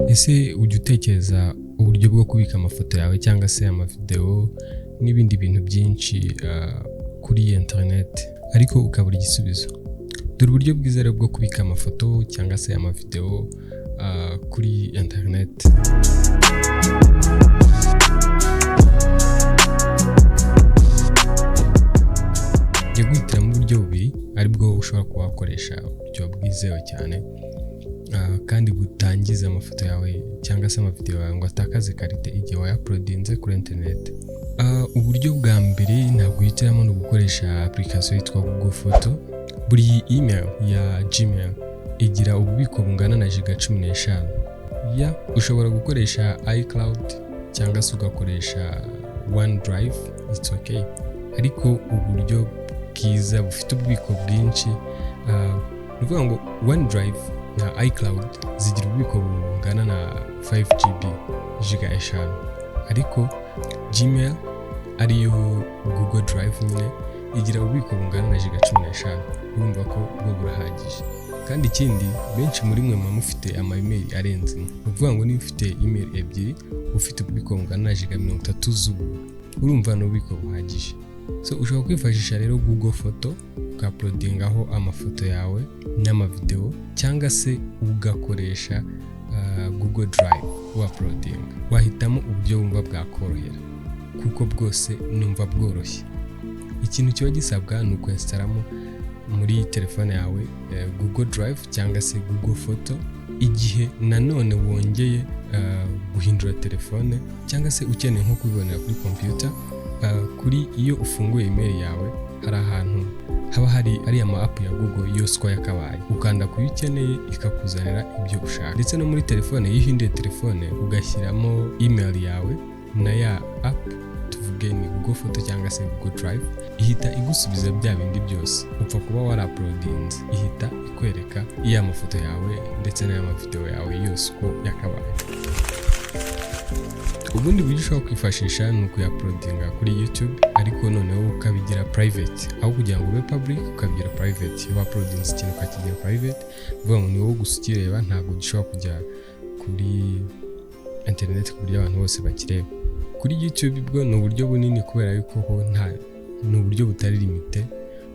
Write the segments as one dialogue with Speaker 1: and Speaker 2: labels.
Speaker 1: Ese ujya utekereza uburyo bwo kubika amafoto yawe cyangwa se amavideo n'ibindi bintu byinshi kuri internet ariko ukabura igisubizo? Dore uburyo bwiza rero bwo kubika amafoto cyangwa se amavideo kuri internet. Jya guhitiramo uburyo bubiri aribwo ushobora kuba wakoresha uburyo bwizewe cyane kandi butangiza amafoto yawe cyangwa se amavideo yawe ngo atakaze karite igihe wayaploadinze kuri internet. Uburyo bwa mbere ntabwo uhitiramo no gukoresha application yitwa Google Photo. Buri email ya Gmail igira ububiko bungana na giga 15. Ushobora gukoresha iCloud cyangwa se ugakoresha OneDrive, it's okay. Ariko uburyo bwiza bufite ububiko bwinshi nuvuga ngo OneDrive na iCloud zigira ububiko bungana na 5GB, giga 5. Ariko Gmail ariyo Google Drive nyine igira ububiko bungana na giga 15. Urumva ko bwo burahagije. Kandi ikindi benshi muri mwe mufite ama-email arenze. Uvuga ngo niba ufite email ebyiri ufite ububiko bungana na giga 30 z'ubu, urumva no ububiko buhagije. So ushobora kwifashisha rero Google Photo ukauploadingaho amafoto yawe n'amavideo cyangwa se ugakoresha Google Drive uploading. Wahitamo uburyo wumva bwakorohera kuko bwose numva bworoshye. Ikintu cyo gisabwa ni ukwestaramo muri telefone yawe Google Drive cyangwa se Google Photo. Igihe nanone wongeye guhindura telefone cyangwa se ukeneye nko kubibonera kuri computer, kuri iyo ufunguye email yawe hari ahantu haba hari ari ama app ya Google yose uko yakabaye, ukanda kuyo ukeneye ikakuzanira ibyo ushaka. Ndetse no muri telefone yihinduye telefone ugashyiramo email yawe na ya app tuvuge ni Google Photo cyangwa se Google Drive, ihita igusubiza bya bindi byose upfa kuba waraploadinze. Ihita ikwereka iya mafoto yawe ndetse n'aya mavideo yawe yose uko yakabaye. Ubundi buryo ushobora kwifashisha ni ukuyaploadinga kuri YouTube ariko noneho ukabigira private aho kugira ngo ube public, ukabigira private. Iyo uploadinze ikintu ukakigira private, uvuga ngo ni wowe gusa ukireba, ntabwo gishobora kujya kuri internet ku buryo abantu bose bakireba. Kuri YouTube bwo ni uburyo bunini kubera yuko ho ni uburyo butari limite,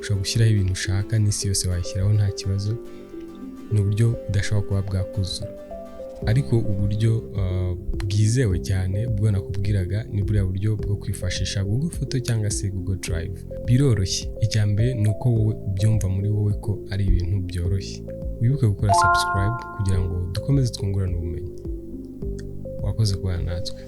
Speaker 1: ushobora gushyiraho ibintu ushaka n'isi yose wayishyiraho nta kibazo. Ni uburyo budashobora kuba bwakuzura. Ariko uburyo bwizewe cyane bwo nakubwiraga ni buriya buryo bwo kwifashisha Google Photo cyangwa se Google Drive. Biroroshye. Icyambere ni uko wowe ubyumva muri wowe ko ari ibintu byoroshye. Wibuke gukora subscribe kugira ngo dukomeze twungurane ubumenyi. Wakoze kubana natwe.